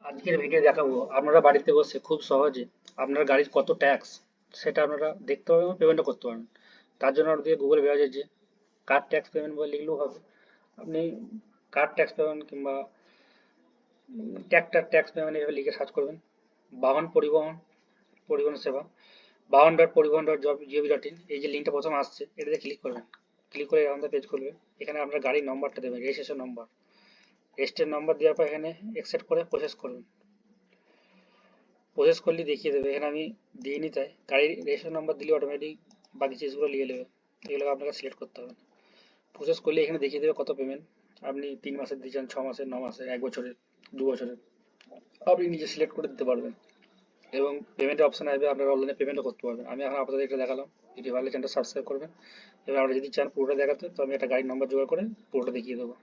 আজকের ভিডিও দেখাবো আপনারা বাড়িতে বসে খুব সহজে আপনার গাড়ির কত ট্যাক্স সেটা আপনারা দেখতে পাবেন এবং পেমেন্টও করতে পারবেন। তার জন্য আপনাদের গুগল দেওয়া যায় যে কার ট্যাক্স পেমেন্ট বলে লিখলেও হবে। আপনি কার ট্যাক্স পেমেন্ট কিংবা ট্র্যাক্টর ট্যাক্স পেমেন্ট এভাবে লিখে সার্চ করবেন। বাহন পরিবহন পরিবহন সেবা বাহন ডট পরিবহন ডট জিওভি ডট ইন, এই যে লিঙ্কটা প্রথম আসছে এটাতে ক্লিক করবেন। ক্লিক করে আমাদের পেজ খুলবে। এখানে আপনার গাড়ির নম্বরটা দেবেন, রেজিস্ট্রেশন নম্বর। রেজিস্ট্রেশন নম্বর দেওয়ার পর এখানে অ্যাকসেপ্ট করে প্রসেস করবেন। প্রসেস করলে দেখিয়ে দেবে। এখানে আমি দিইনি তাই গাড়ির রেজিস্ট্রেশন নাম্বার দিলে অটোমেটিক বাকি চিজগুলো নিয়ে নেবে। এগুলো আপনাকে সিলেক্ট করতে হবে। প্রসেস করলে এখানে দেখিয়ে দেবে কত পেমেন্ট আপনি 3 মাসের দিচ্ছেন, 6 মাসের, 9 মাসের, 1 বছরের, 2 বছরের। আপনি নিজে সিলেক্ট করে দিতে পারবেন এবং পেমেন্টের অপশন আসবে, আপনারা অনলাইনে পেমেন্টও করতে পারবেন। আমি এখন আপনাদের এটা দেখালাম। ভিডিও ভালো চ্যানেলটা সাবস্ক্রাইব করবেন। এবার আপনি যদি চান পুরোটা দেখাতে তো আমি একটা গাড়ির নাম্বার জোগাড় করে পুরোটা দেখিয়ে দেবো।